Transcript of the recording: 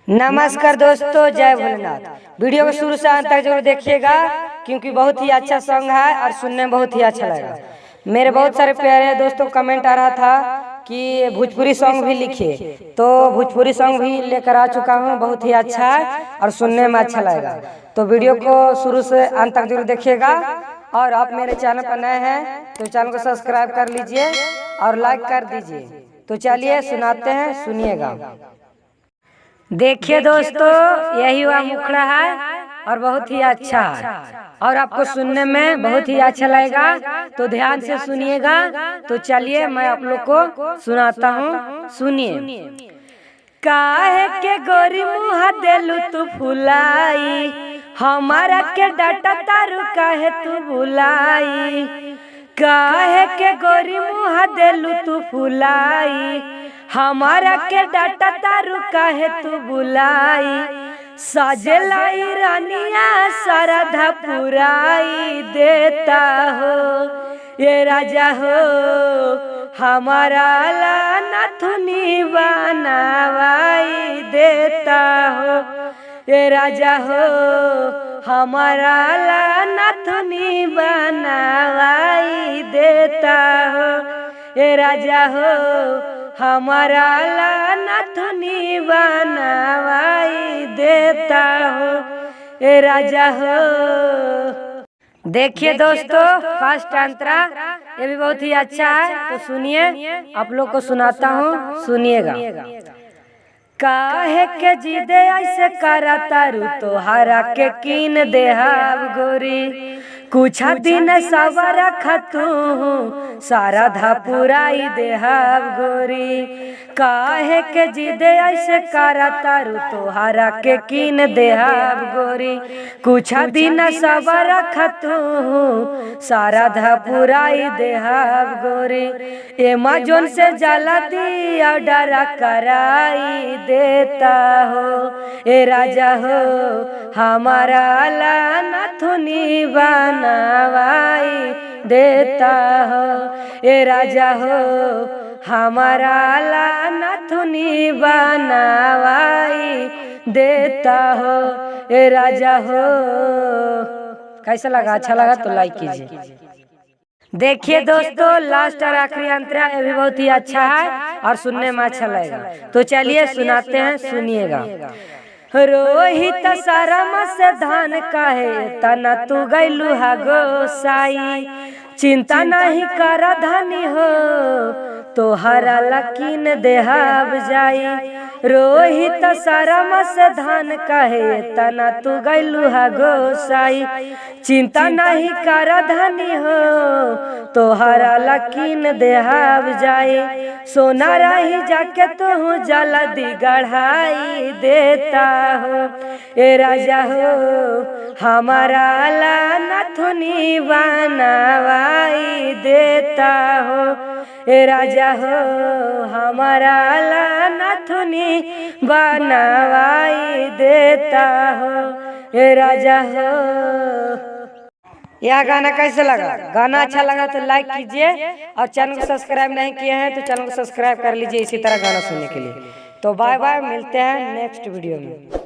नमस्कार दोस्तों, जय भोलेनाथ। वीडियो को शुरू से अंत तक जरूर देखिएगा क्योंकि बहुत ही अच्छा सॉन्ग है और सुनने में बहुत ही अच्छा लगेगा। मेरे बहुत सारे प्यारे दोस्तों कमेंट आ रहा था कि भोजपुरी सॉन्ग भी लिखिए, तो भोजपुरी सॉन्ग भी लेकर आ चुका हूँ। बहुत ही अच्छा है और सुनने में अच्छा लगेगा। तो वीडियो को शुरू से अंत तक जरूर देखिएगा। और आप मेरे चैनल पर नए हैं तो चैनल को सब्सक्राइब कर लीजिए और लाइक कर दीजिए। तो चलिए सुनाते हैं, सुनिएगा। देखिए दोस्तों, यही वह मुखड़ा है और बहुत ही अच्छा है और आपको सुनने में बहुत ही अच्छा लगेगा। तो ध्यान से सुनिएगा। तो चलिए मैं आप लोग को सुनाता हूँ, सुनिए। काहे के गोरी मुँह देलू तू फुलाई, हमारा के डाटा तारू काहे तू बुलाई। काहे के गोरी मुँह देलू तू फुलाई, हमारा के डाटा तारू काहे तू बुलाई। साजलाई रानिया सरधा पुराई देता हो, ये राजा हो हमारा ला नथुनी बनावाई देता हो। ये राजा हो हमारा ला नथुनी बनावाई देता हो। ये राजा हो हमारा ला नथुनी बनावाई देता हो। ये राजा हो। देखिए दोस्तों, फर्स्ट अंतरा ये भी बहुत ही अच्छा है। तो सुनिए, आप लोग को सुनाता हूँ, सुनिएगा। काहे के जिदे ऐसे करा तारू तोहरा के कीन देहाब गोरी। कुछ दिन सबर खतू सारा धा पुराई देहाब गोरी। काहे के जिदे ऐसे करा तारू तोहरा के कीन देहाब गोरी। कुछ दिन सबर खतू सारा धा पुराई देहाब गोरी। एमाजोन से जला दिया डरा कराई देता हो। ए राजा हो हमारा ला नथुनी बनावाई देता हो। ए राजा हो हमारा ला नथुनी बनावाई देता हो। ए राजा हो। कैसा लगा? अच्छा लगा तो लाइक कीजिए। देखिए दोस्तों, लास्ट और आखिरी अंतरा ये भी बहुत ही अच्छा है और सुनने में अच्छा लगेगा। तो चलिए सुनाते हैं, सुनिएगा। रोहित शर्मा से धान काहे तना तू गैलू हा गोसाई। चिंता नहीं कर धनी हो तोहरा लकीन देहाब जाई। रोहित शर्मा से धान काहे तना तू गैलू हा गोसाई। चिंता नहीं कर धनी हो तोहरा लकीन देहाब जाई। सोना रही जाके तू जल्दी गढ़ाई देता हो। ए राजा हो हमारा ला नथुनी बनावाई देता हो। ए राजा हो हमारा ला नथुनी बनावाई देता हो। ए राजा हो। यह गाना कैसे लगा? गाना अच्छा लगा तो लाइक कीजिए और चैनल को सब्सक्राइब नहीं किए हैं तो चैनल को सब्सक्राइब कर लीजिए इसी तरह गाना सुनने के लिए। तो बाय बाय, मिलते हैं नेक्स्ट वीडियो में।